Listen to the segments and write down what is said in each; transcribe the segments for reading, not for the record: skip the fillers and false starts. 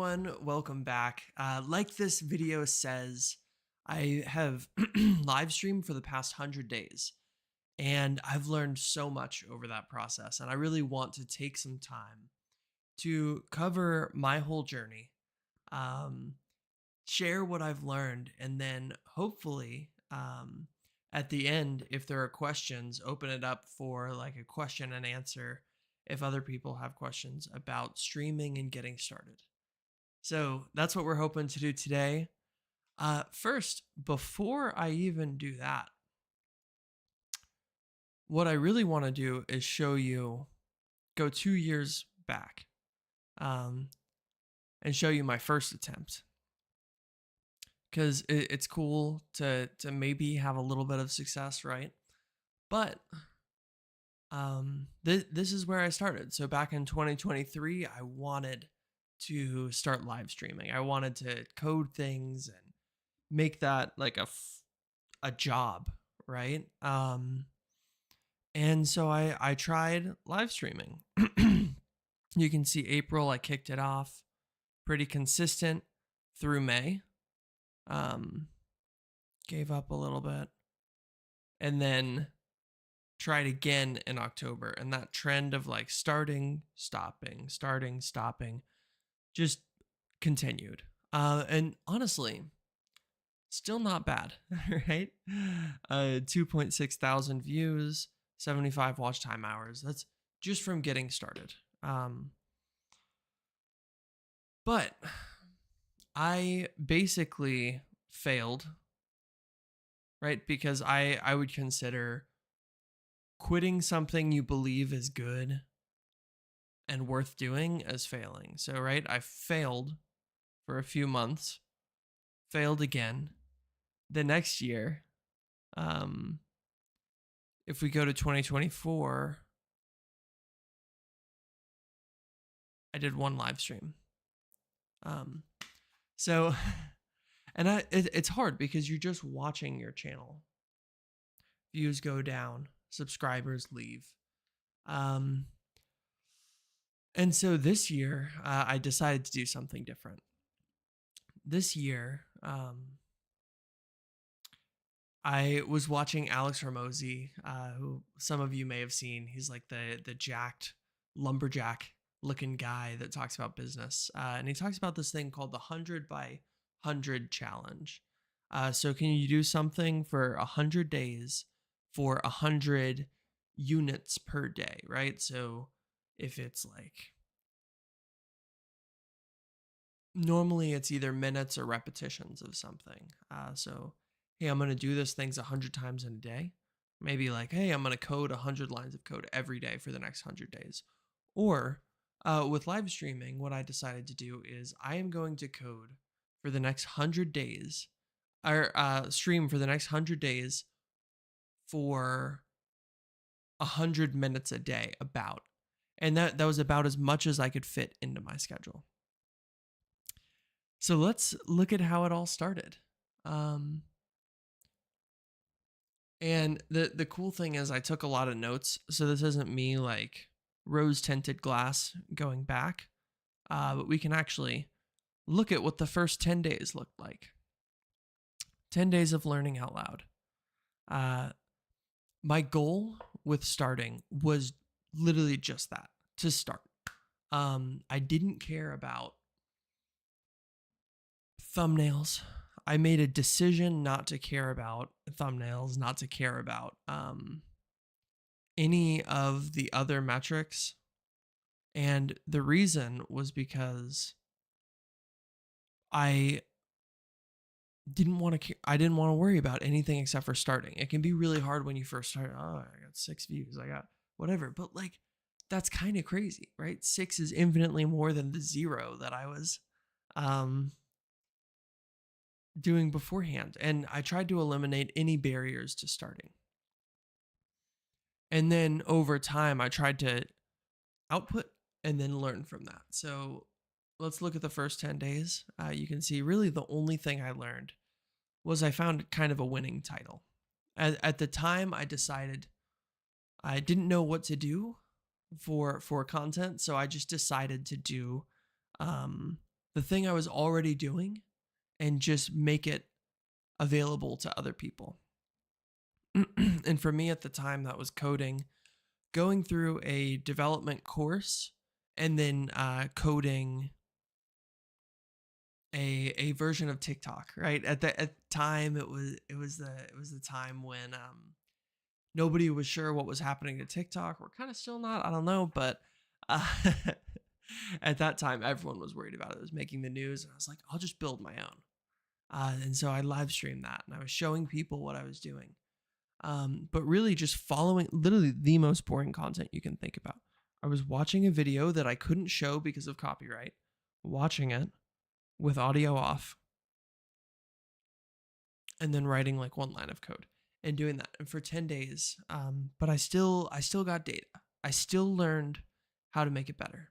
everyone, welcome back. Like this video says, I have live streamed for the past 100 days, and I've learned so much over that process. And I really want to take some time to cover my whole journey, um, share what I've learned, and then hopefully at the end, if there are questions, open it up for like a question and answer if other people have questions about streaming and getting started. So that's what we're hoping to do today. First, before I even do that, what I really want to do is show you, go 2 years back, um, and show you my first attempt. Because it's cool to maybe have a little bit of success, right? But this is where I started. So back in 2023, I wanted to start live streaming. I wanted to code things and make that like a job, right? And so I tried live streaming. You can see April, I kicked it off pretty consistent through May. Gave up a little bit, and then tried again in October. And that trend of like starting, stopping, starting, stopping just continued. And honestly, still not bad, right? 2.6 thousand views, 75 watch time hours. That's just from getting started. But I basically failed, right? Because I would consider quitting something you believe is good and worth doing as failing. So, right, I failed for a few months, failed again. The next year, if we go to 2024, I did one live stream. So, and it's hard because you're just watching your channel. Views go down, subscribers leave. And so this year, I decided to do something different. This year, I was watching Alex Ramosi, who some of you may have seen. He's like the jacked lumberjack looking guy that talks about business. And he talks about this thing called the 100 by 100 challenge. So can you do something for 100 days for 100 units per day, right? So if it's like, normally it's either minutes or repetitions of something. So, hey, I'm going to do this things 100 times in a day. Maybe like, hey, I'm going to code 100 lines of code every day for the next 100 days. Or with live streaming, what I decided to do is I am going to code for the next 100 days, or stream for the next 100 days for 100 minutes a day about. And that was about as much as I could fit into my schedule. So let's look at how it all started. And the cool thing is I took a lot of notes. So this isn't me like rose tinted glass going back, but we can actually look at what the first 10 days looked like. 10 days of learning out loud. My goal with starting was literally just that, to start. I didn't care about thumbnails. I made a decision not to care about thumbnails, not to care about any of the other metrics. And the reason was because I didn't want to worry about anything except for starting. It can be really hard when you first start. Oh, I got 6 views. I got whatever. But like, that's kind of crazy, right? 6 is infinitely more than the 0 that I was doing beforehand. And I tried to eliminate any barriers to starting. And then over time, I tried to output and then learn from that. So let's look at the first 10 days. You can see really the only thing I learned was I found kind of a winning title. At the time, I decided I didn't know what to do for content, so I just decided to do the thing I was already doing and just make it available to other people. And for me at the time, that was coding, going through a development course, and then coding a version of TikTok. Right at the time, it was the time when nobody was sure what was happening to TikTok. We're kind of still not. I don't know, but uh, at that time, everyone was worried about it. It was making the news, and I was like, I'll just build my own. And so I live streamed that, and I was showing people what I was doing. But really just following literally the most boring content you can think about. I was watching a video that I couldn't show because of copyright, watching it with audio off, and then writing like one line of code and doing that and for 10 days. But I still got data. I still learned how to make it better.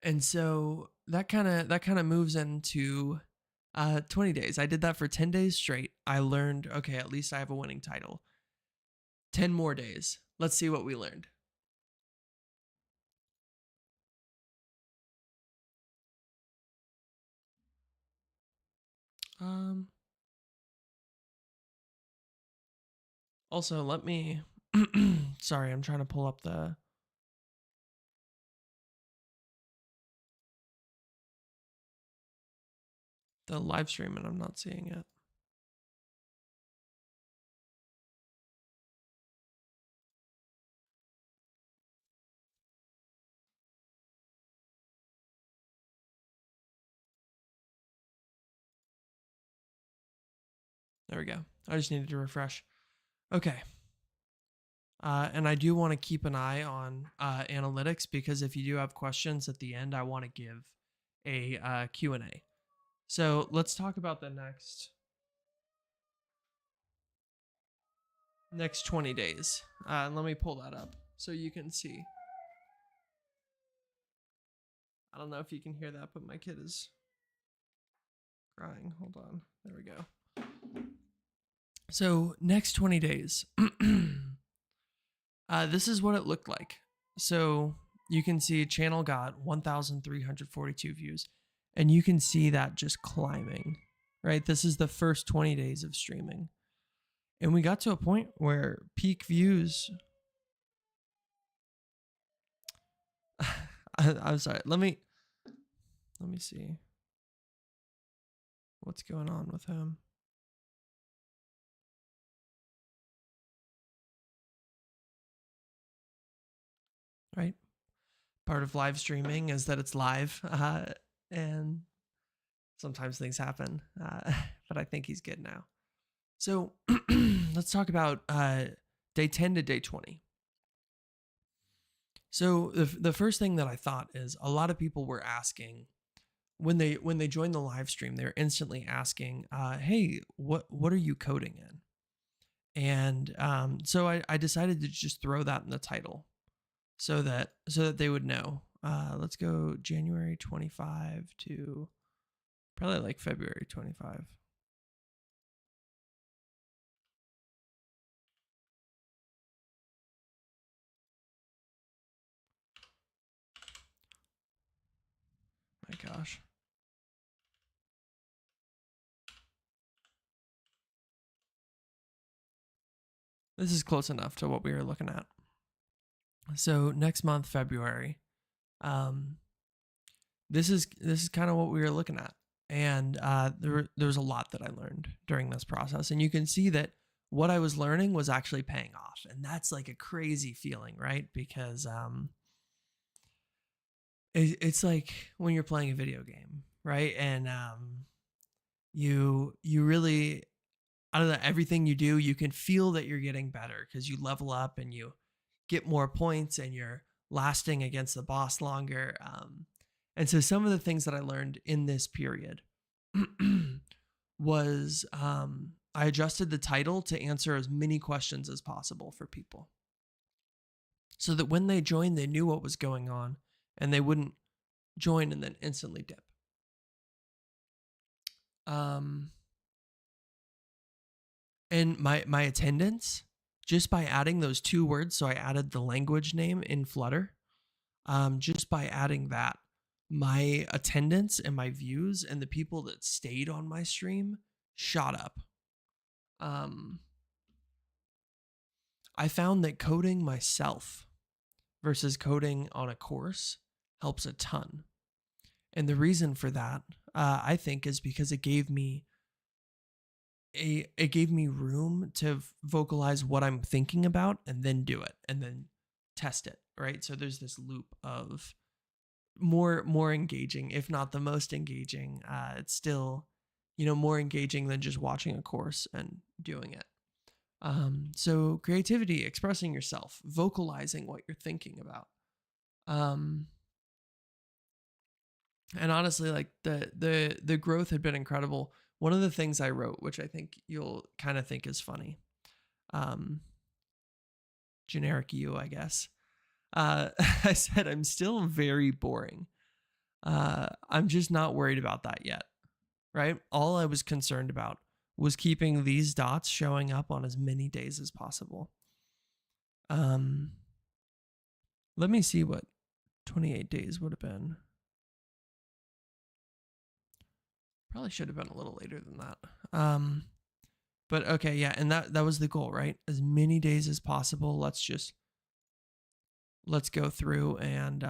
And so that kind of moves into 20 days. I did that for 10 days straight. I learned, okay, at least I have a winning title. 10 more days. Let's see what we learned. Um, Also, let me, sorry, I'm trying to pull up the live stream and I'm not seeing it. There we go. I just needed to refresh. Okay. And I do want to keep an eye on analytics, because if you do have questions at the end, I want to give a Q&A. So let's talk about the next 20 days. Let me pull that up so you can see. I don't know if you can hear that, but my kid is crying. Hold on. There we go. So next 20 days. This is what it looked like. So you can see channel got 1,342 views, and you can see that just climbing, right? This is the first 20 days of streaming. And we got to a point where peak views. I'm sorry. Let me see what's going on with him. Right? Part of live streaming is that it's live, and sometimes things happen, but I think he's good now. So let's talk about day 10 to day 20. So the first thing that I thought is, a lot of people were asking when they joined the live stream, they're instantly asking, "Hey, what are you coding in?" And so I decided to just throw that in the title, so that they would know. Let's go January 25 to probably like February 25. My gosh. This is close enough to what we were looking at. So next month, February, this is kind of what we were looking at, and there was a lot that I learned during this process, and you can see that what I was learning was actually paying off, and that's like a crazy feeling, right? Because it's like when you're playing a video game, right? And you really, I don't know, everything you do, you can feel that you're getting better because you level up and you get more points and you're lasting against the boss longer. And so some of the things that I learned in this period was I adjusted the title to answer as many questions as possible for people, so that when they joined, they knew what was going on and they wouldn't join and then instantly dip. And my attendance, just by adding those two words, so I added the language name in Flutter, just by adding that, my attendance and my views and the people that stayed on my stream shot up. Um, I found that coding myself versus coding on a course helps a ton. And the reason for that, I think, is because it gave me room to vocalize what I'm thinking about and then do it and then test it, right? So there's this loop of more engaging, if not the most engaging. It's still, more engaging than just watching a course and doing it. So creativity, expressing yourself, vocalizing what you're thinking about. And honestly, like the growth had been incredible. One of the things I wrote, which I think you'll kind of think is funny, generic you, I guess. I said, I'm still very boring. I'm just not worried about that yet, right? All I was concerned about was keeping these dots showing up on as many days as possible. Let me see what 28 days would have been. Probably should have been a little later than that. But okay, yeah, and that was the goal, right? As many days as possible. Let's go through and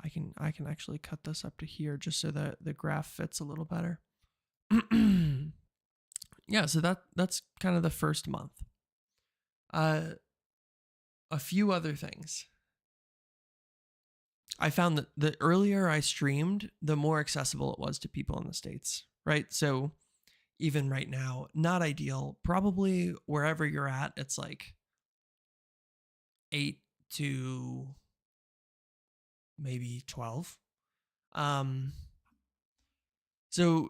I can actually cut this up to here just so that the graph fits a little better. Yeah, so that's kind of the first month. A few other things. I found that the earlier I streamed, the more accessible it was to people in the States, right? So even right now, not ideal. Probably wherever you're at, it's like 8 to maybe 12. So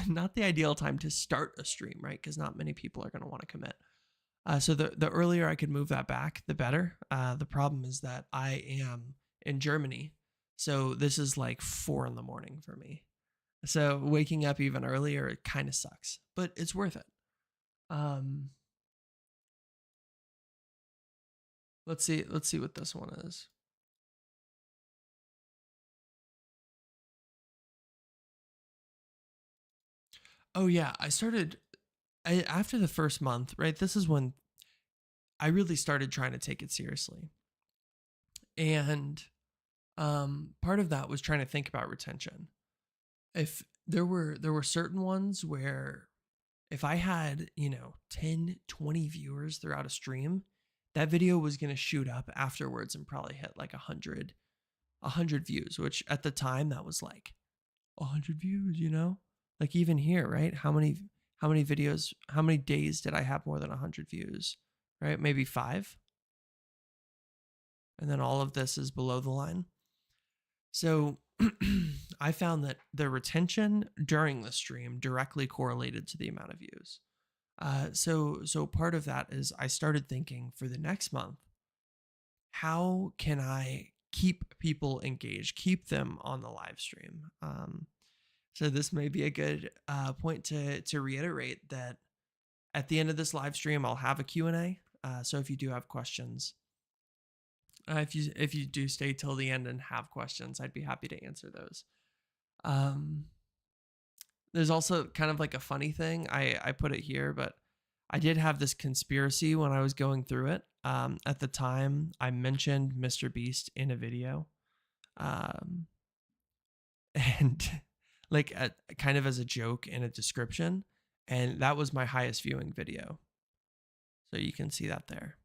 not the ideal time to start a stream, right? Because not many people are going to want to commit. So the earlier I could move that back, the better. The problem is that I am in Germany, so this is like 4 a.m. for me. So waking up even earlier, it kind of sucks, but it's worth it. Let's see what this one is. Oh yeah, after the first month, right? This is when I really started trying to take it seriously. And part of that was trying to think about retention. If there were certain ones where if I had, 10, 20 viewers throughout a stream, that video was going to shoot up afterwards and probably hit like 100 views, which at the time that was like 100 views, like even here, right? How many videos, how many days did I have more than 100 views, right? Maybe 5. And then all of this is below the line. So I found that the retention during the stream directly correlated to the amount of views. So part of that is I started thinking for the next month, how can I keep people engaged, keep them on the live stream? So this may be a good point to reiterate that at the end of this live stream, I'll have a Q&A. So if you do have questions, if you do stay till the end and have questions, I'd be happy to answer those. There's also kind of like a funny thing. I put it here, but I did have this conspiracy when I was going through it. At the time, I mentioned Mr. Beast in a video. And like kind of as a joke in a description. And that was my highest viewing video. So you can see that there.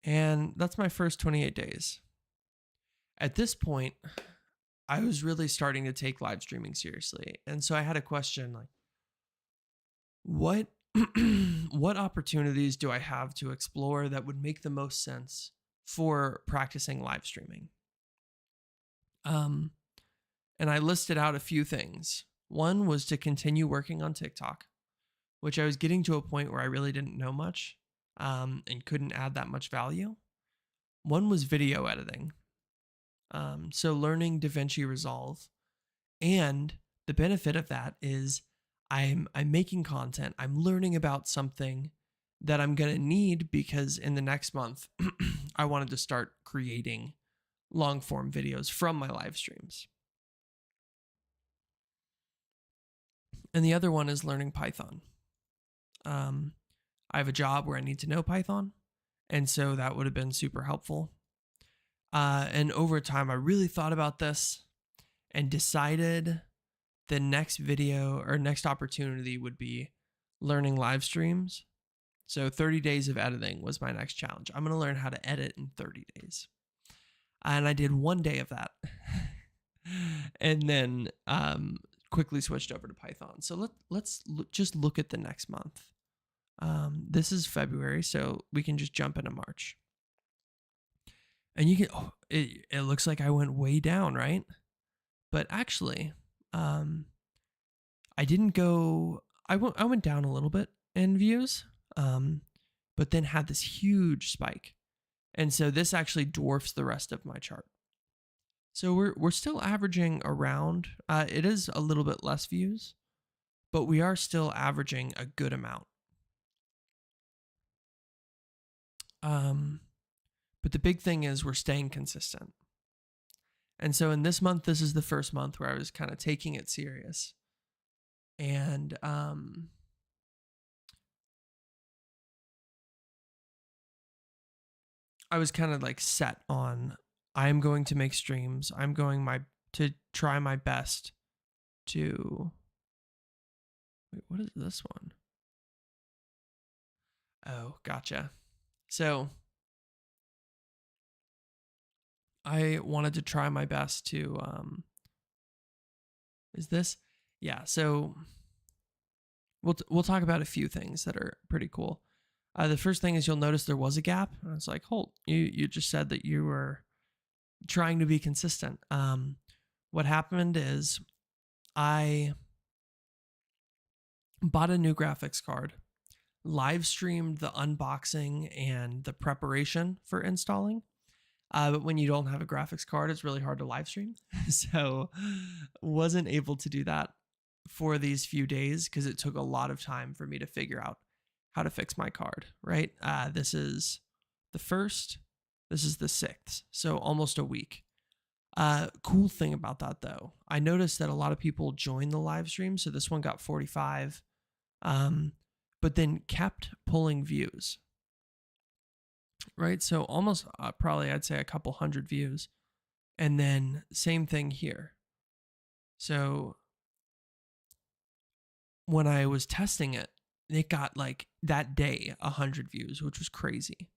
And that's my first 28 days. At this point, I was really starting to take live streaming seriously. And so I had a question like, what what opportunities do I have to explore that would make the most sense for practicing live streaming? And I listed out a few things. One was to continue working on TikTok, which I was getting to a point where I really didn't know much and couldn't add that much value. One was video editing. So learning DaVinci Resolve. And the benefit of that is I'm making content. I'm learning about something that I'm going to need because in the next month, I wanted to start creating long form videos from my live streams. And the other one is learning Python. I have a job where I need to know Python, and so that would have been super helpful. And over time, I really thought about this and decided the next video or next opportunity would be learning live streams. So 30 days of editing was my next challenge. I'm going to learn how to edit in 30 days. And I did 1 day of that. And then quickly switched over to Python. So let's just look at the next month. This is February, so we can just jump into March. And you can, it looks like I went way down, right? But actually, I didn't go, I went down a little bit in views, but then had this huge spike. And so this actually dwarfs the rest of my chart. So we're still averaging around, it is a little bit less views, but we are still averaging a good amount. But the big thing is we're staying consistent. And so in this month, this is the first month where I was kind of taking it serious. And I was kind of like set on, I'm going to make streams. I'm going to try my best to, wait, what is this one? Oh, gotcha. So I wanted to try my best to, is this? Yeah. So we'll talk about a few things that are pretty cool. The first thing is you'll notice there was a gap. And I was like, Holt, you just said that you were trying to be consistent. What happened is I bought a new graphics card, live streamed the unboxing and the preparation for installing. But when you don't have a graphics card, it's really hard to live stream. So wasn't able to do that for these few days because it took a lot of time for me to figure out how to fix my card, right? This is the 1st, this is the 6th, so almost a week. Cool thing about that though, I noticed that a lot of people joined the live stream, so this one got 45, but then kept pulling views, right? So almost probably I'd say a couple hundred views. And then same thing here. So when I was testing it, it got like that day 100 views, which was crazy.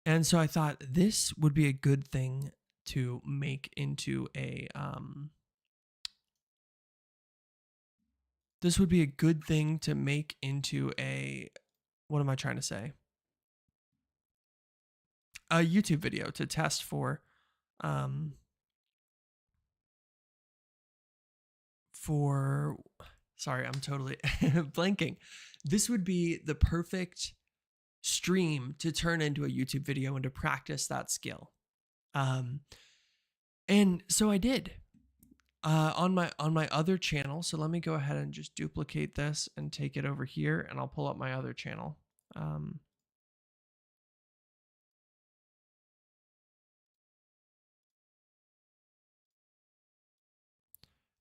And so I thought this would be a good thing to make into a what am I trying to say? A YouTube video to test for sorry, I'm totally blanking. This would be the perfect stream to turn into a YouTube video and to practice that skill. And so I did on my other channel. So let me go ahead and just duplicate this and take it over here, and I'll pull up my other channel.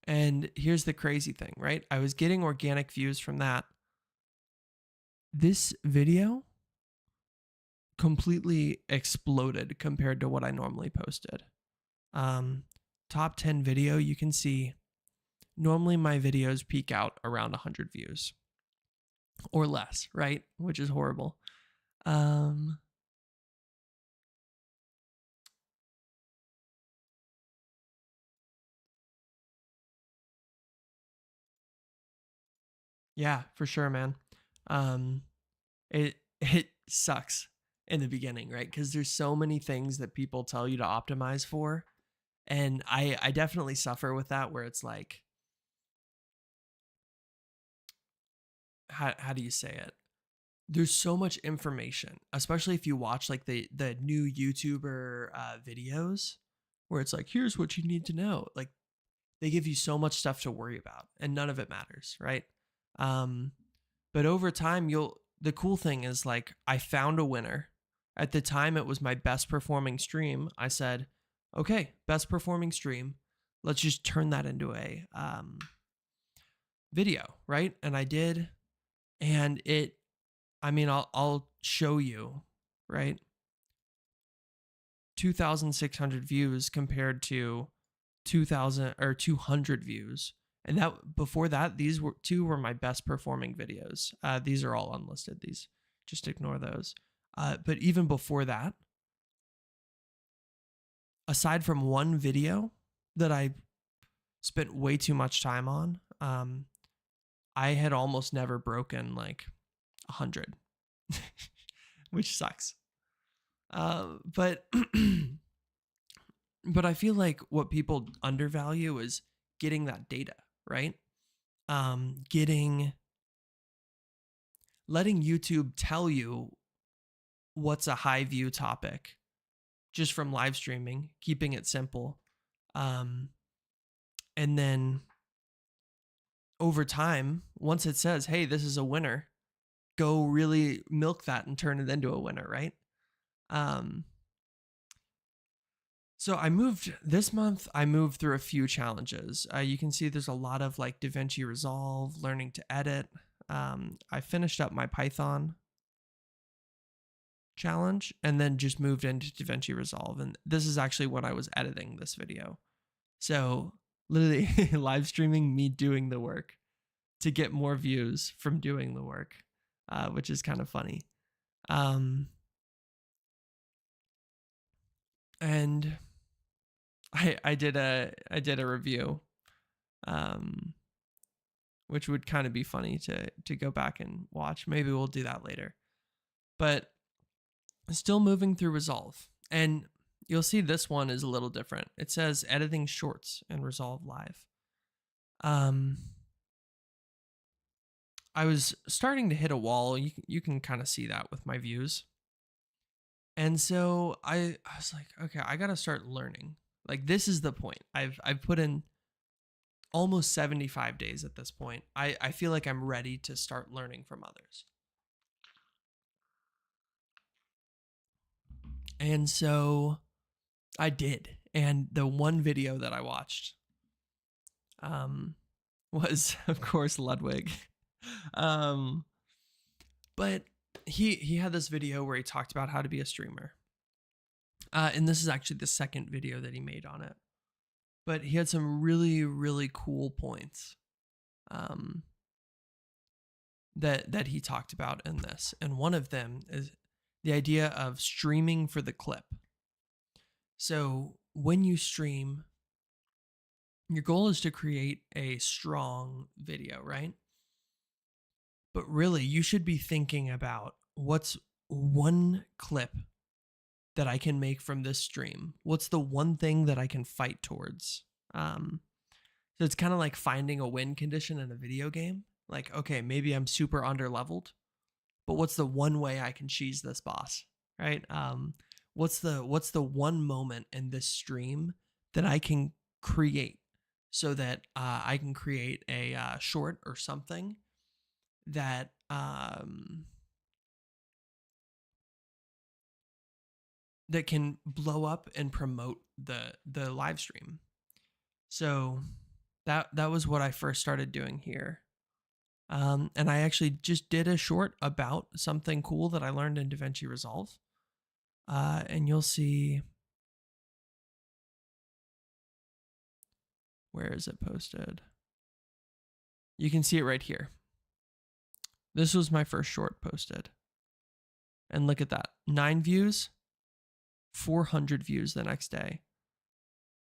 And here's the crazy thing, right? I was getting organic views from that. This video completely exploded compared to what I normally posted. Top 10 video, you can see normally my videos peak out around 100 views or less, right? Which is horrible. Yeah, for sure, man. It sucks in the beginning, right? Because there's so many things that people tell you to optimize for. And I definitely suffer with that, where it's like, how do you say it? There's so much information, especially if you watch like the new YouTuber videos where it's like, here's what you need to know. Like they give you so much stuff to worry about and none of it matters, right? But over time, the cool thing is like I found a winner. At the time, it was my best performing stream. I said, okay, best performing stream. Let's just turn that into a video, right? And I did, and I'll show you, right? 2,600 views compared to 2,000 or 200 views. And that before that, these were my best performing videos. These are all unlisted. These, just ignore those. But even before that, aside from one video that I spent way too much time on, I had almost never broken like 100, which sucks. But but I feel like what people undervalue is getting that data, right? Letting YouTube tell you what's a high view topic just from live streaming, keeping it simple. And then over time, once it says, hey, this is a winner, go really milk that and turn it into a winner, right? So this month, I moved through a few challenges. You can see there's a lot of like DaVinci Resolve, learning to edit. I finished up my Python challenge and then just moved into DaVinci Resolve. And this is actually when I was editing this video. So literally live streaming me doing the work to get more views from doing the work, which is kind of funny. And I did a review, which would kind of be funny to go back and watch. Maybe we'll do that later. But still moving through Resolve. And you'll see this one is a little different. It says editing shorts in Resolve Live. I was starting to hit a wall. You can kind of see that with my views. And so I was like, okay, I got to start learning. Like, this is the point. I've put in almost 75 days at this point. I feel like I'm ready to start learning from others. And so I did. And the one video that I watched was, of course, Ludwig. But he had this video where he talked about how to be a streamer. And this is actually the second video that he made on it. But he had some really, really cool points that he talked about in this. And one of them is the idea of streaming for the clip. So when you stream, your goal is to create a strong video, right? But really, you should be thinking about what's one clip that I can make from this stream. What's the one thing that I can fight towards? So it's kind of like finding a win condition in a video game. Like, okay, maybe I'm super underleveled, but what's the one way I can cheese this boss, right? What's the one moment in this stream that I can create so that I can create a short or something that that can blow up and promote the live stream. So that was what I first started doing here. And I actually just did a short about something cool that I learned in DaVinci Resolve. And you'll see, where is it posted? You can see it right here. This was my first short posted. And look at that, 9 views, 400 views the next day,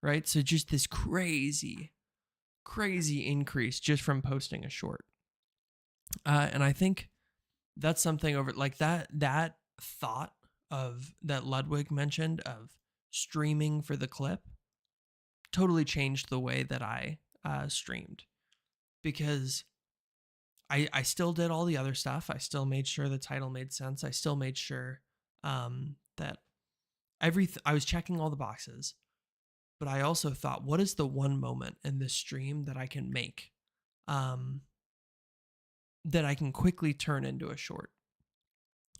right? So just this crazy increase just from posting a short. And I think that's something over like that thought of that Ludwig mentioned of streaming for the clip totally changed the way that I streamed, because I still did all the other stuff. I still made sure the title made sense. I still made sure that I was checking all the boxes, but I also thought, what is the one moment in this stream that I can make that I can quickly turn into a short,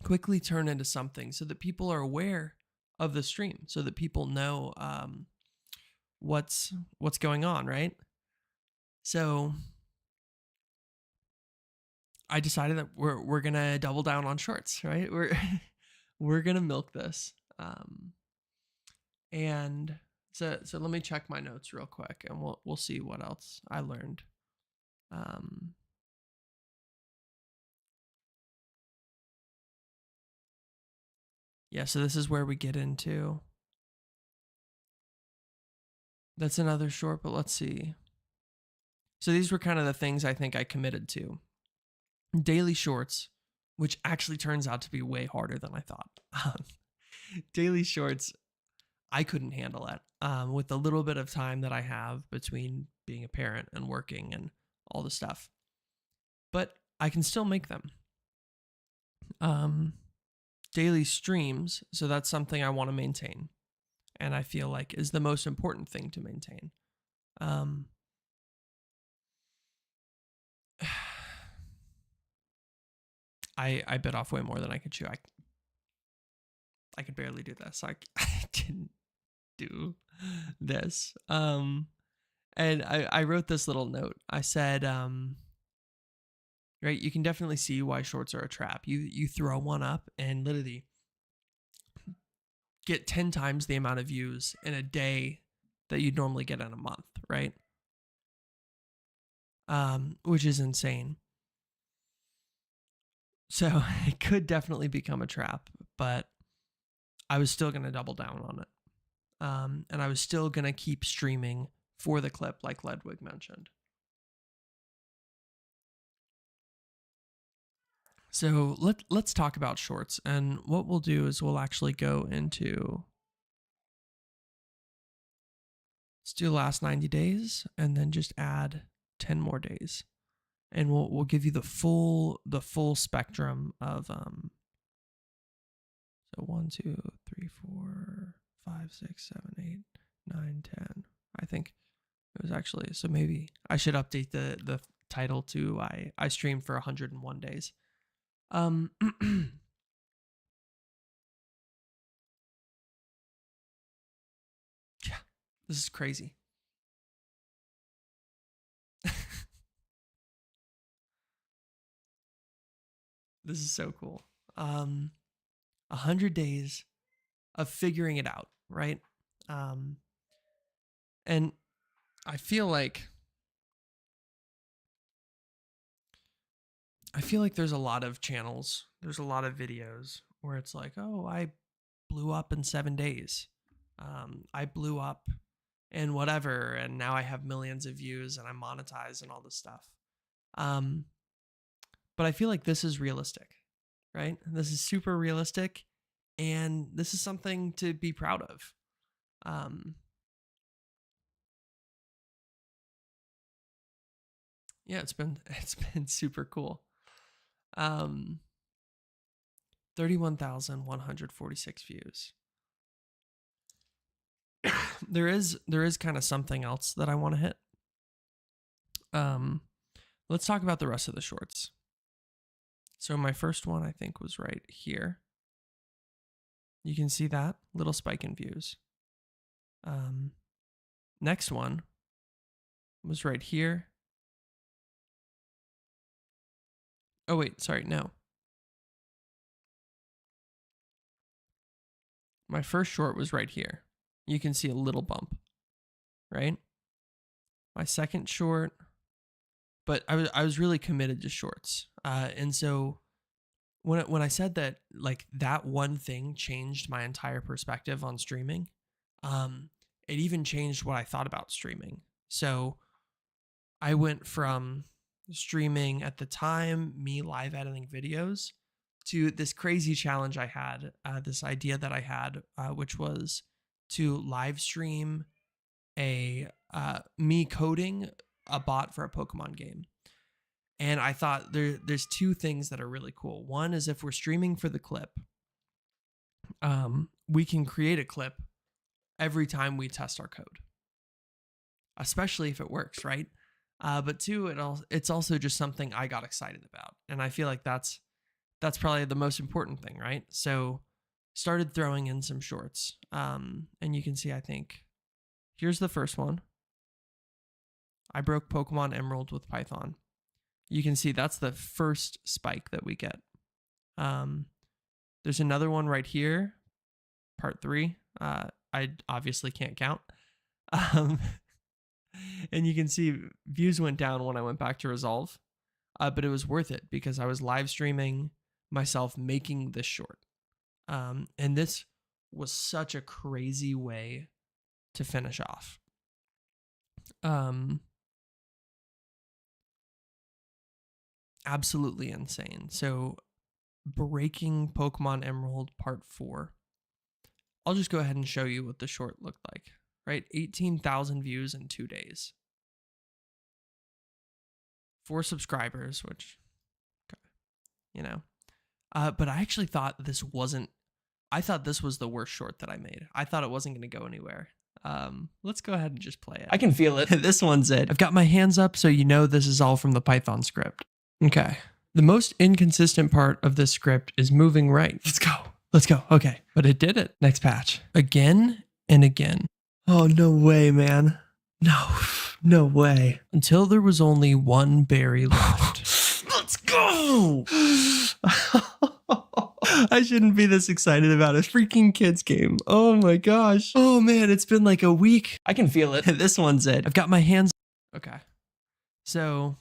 quickly turn into something so that people are aware of the stream, so that people know what's going on, right? So I decided that we're gonna double down on shorts, right? We're gonna milk this. And so let me check my notes real quick, and we'll see what else I learned. Yeah, so this is where we get into. That's another short, but let's see. So these were kind of the things I think I committed to. Daily shorts, which actually turns out to be way harder than I thought. Daily shorts, I couldn't handle it with the little bit of time that I have between being a parent and working and all the stuff. But I can still make them. Daily streams, so that's something I want to maintain, and I feel like is the most important thing to maintain. I bit off way more than I could chew. I could barely do this. I didn't do this. And I wrote this little note. I said, right, you can definitely see why shorts are a trap. You throw one up and literally get 10 times the amount of views in a day that you'd normally get in a month, right? Which is insane. So it could definitely become a trap, but I was still going to double down on it. And I was still going to keep streaming for the clip, like Ledwig mentioned. So let's talk about shorts. And what we'll do is we'll actually go into, let's do the last 90 days and then just add 10 more days. And we'll give you the full spectrum of so 1, 2, 3, 4, 5, 6, 7, 8, 9, 10. I think it was actually, so maybe I should update the title to I streamed for 101 days. Yeah, this is crazy. This is so cool. 100 days of figuring it out, right? And I feel like there's a lot of channels, there's a lot of videos where it's like, oh, I blew up in 7 days. I blew up in whatever, and now I have millions of views and I'm monetized and all this stuff. But I feel like this is realistic, right? This is super realistic, and this is something to be proud of. Yeah, it's been super cool. 31,146 views. there is kind of something else that I want to hit. Let's talk about the rest of the shorts. So my first one I think was right here. You can see that little spike in views. Next one was right here. Oh wait, sorry, no. My first short was right here. You can see a little bump, right? My second short, but I was really committed to shorts. And so when I said that, like, that one thing changed my entire perspective on streaming, it even changed what I thought about streaming. So I went from streaming at the time, me live editing videos, to this crazy challenge I had, this idea that I had, which was to live stream me coding a bot for a Pokemon game. And I thought there's two things that are really cool. One is if we're streaming for the clip, we can create a clip every time we test our code, especially if it works, right? But two, it's also just something I got excited about, and I feel like that's probably the most important thing, right? So started throwing in some shorts, and you can see I think here's the first one. I broke Pokemon Emerald with Python. You can see that's the first spike that we get. There's another one right here, part 3. I obviously can't count. And you can see views went down when I went back to resolve, but it was worth it because I was live streaming myself making this short. And this was such a crazy way to finish off. Absolutely insane. So breaking Pokemon Emerald part 4. I'll just go ahead and show you what the short looked like, right? 18,000 views in 2 days. 4 subscribers, which, you know. But I actually thought this wasn't, I thought this was the worst short that I made. I thought it wasn't going to go anywhere. Let's go ahead and just play it. I can feel it. This one's it. I've got my hands up so you know this is all from the Python script. Okay. The most inconsistent part of this script is moving right. Let's go. Let's go. Okay. But it did it. Next patch. Again and again. Oh, no way, man. No way. Until there was only one berry left. Let's go. I shouldn't be this excited about a freaking kids game. Oh my gosh. Oh man, it's been like a week. I can feel it. This one's it. I've got my hands. Okay. So,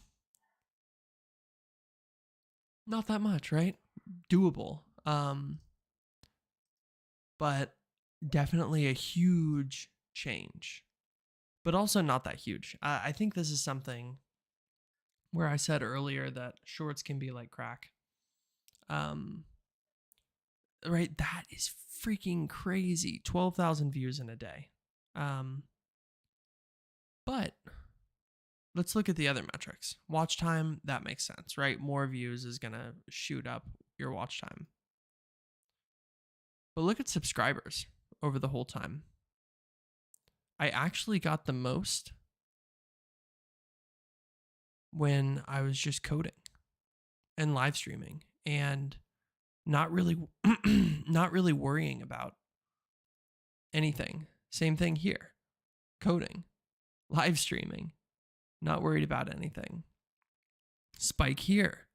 not that much, right? Doable. But definitely a huge change. But also not that huge. I think this is something where I said earlier that shorts can be like crack. Right, that is freaking crazy. 12,000 views in a day. But let's look at the other metrics. Watch time, that makes sense, right? More views is going to shoot up your watch time. But look at subscribers over the whole time. I actually got the most when I was just coding and live streaming and not really worrying about anything. Same thing here. Coding, live streaming, not worried about anything. Spike here.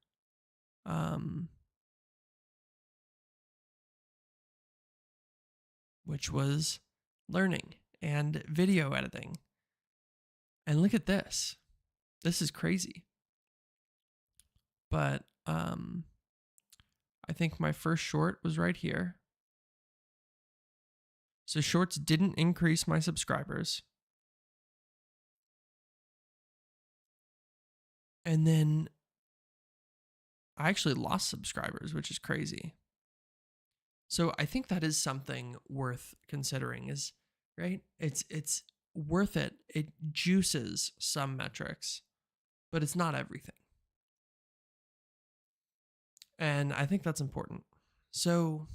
Which was learning and video editing. And look at this. This is crazy. But I think my first short was right here. So shorts didn't increase my subscribers. And then I actually lost subscribers, which is crazy. So I think that is something worth considering is, right? It's worth it. It juices some metrics, but it's not everything. And I think that's important. So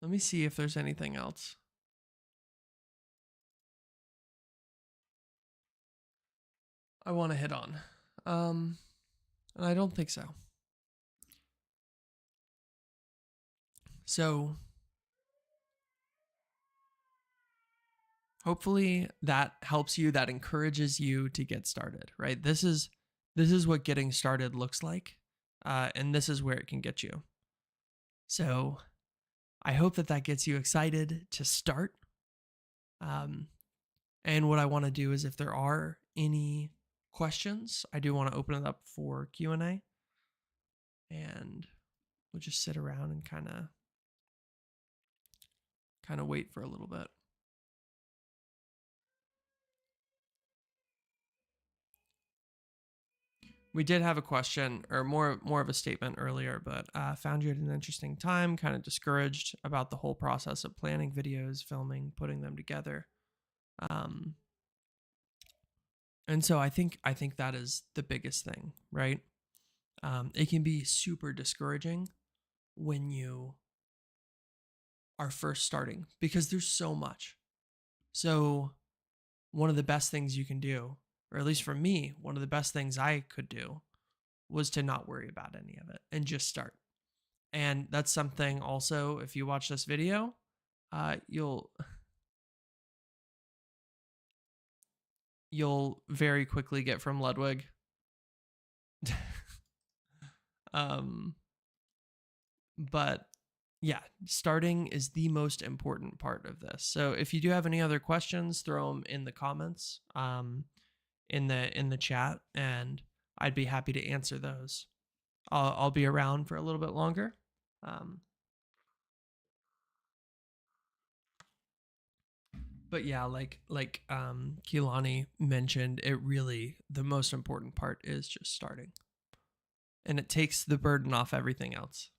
let me see if there's anything else. I want to hit on. And I don't think so. So hopefully that helps you, that encourages you to get started, right? This is what getting started looks like, and this is where it can get you. So I hope that gets you excited to start. And what I want to do is if there are any questions, I do want to open it up for Q&A. And we'll just sit around and kind of wait for a little bit. We did have a question, or more of a statement earlier, but found you at an interesting time, kind of discouraged about the whole process of planning videos, filming, putting them together. And so I think that is the biggest thing, right? It can be super discouraging when you are first starting because there's so much. So one of the best things you can do, or at least for me, one of the best things I could do was to not worry about any of it and just start. And that's something also, if you watch this video, you'll you'll very quickly get from Ludwig. um, but yeah, starting is the most important part of this. So if you do have any other questions, throw them in the comments, in the chat, and I'd be happy to answer those. I'll be around for a little bit longer. But yeah, like Keelani mentioned, it really, the most important part is just starting, and it takes the burden off everything else.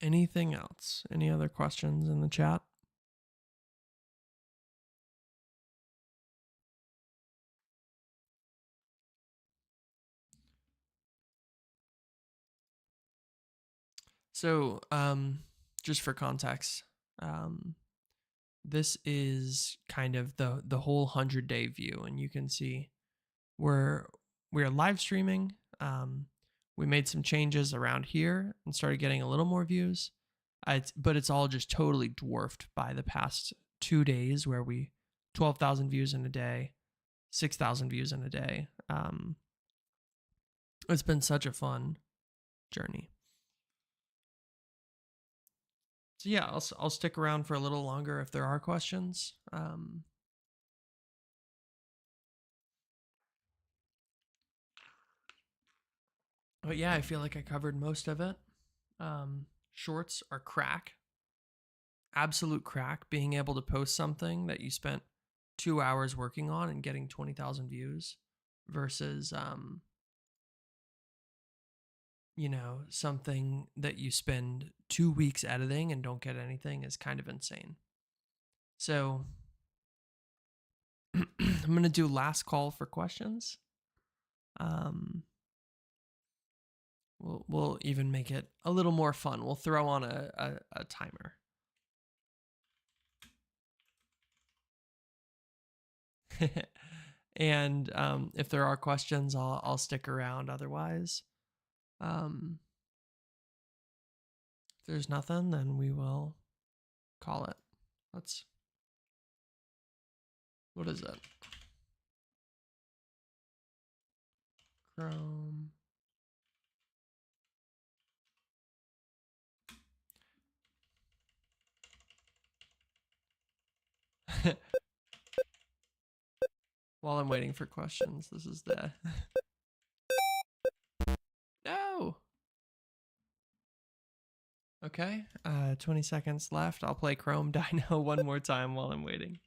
Anything else? Any other questions in the chat? So, just for context, this is kind of the whole 100-day view, and you can see we're live streaming. We made some changes around here and started getting a little more views. But it's all just totally dwarfed by the past 2 days where we 12,000 views in a day, 6,000 views in a day. It's been such a fun journey. So yeah, I'll stick around for a little longer if there are questions. But yeah, I feel like I covered most of it. Shorts are crack, absolute crack. Being able to post something that you spent 2 hours working on and getting 20,000 views versus something that you spend 2 weeks editing and don't get anything is kind of insane. So I'm going to do last call for questions. We'll even make it a little more fun. We'll throw on a timer. And if there are questions, I'll stick around. Otherwise, if there's nothing, then we will call it. What is it? Chrome. While I'm waiting for questions, this is the no. Okay, 20 seconds left. I'll play Chrome Dino one more time while I'm waiting.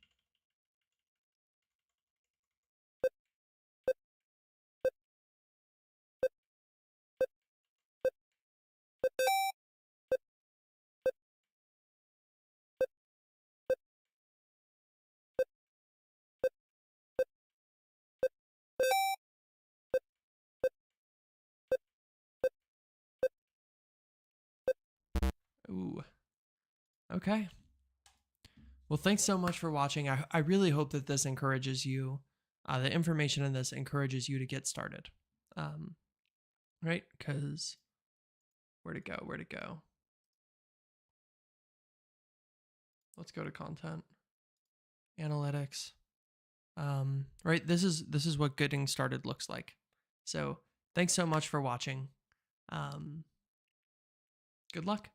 Ooh. Okay. Well, thanks so much for watching. I really hope that this encourages you. The information in this encourages you to get started. Right? Because where'd it go? Where'd it go? Let's go to content, analytics. Right? This is what getting started looks like. So thanks so much for watching. Good luck.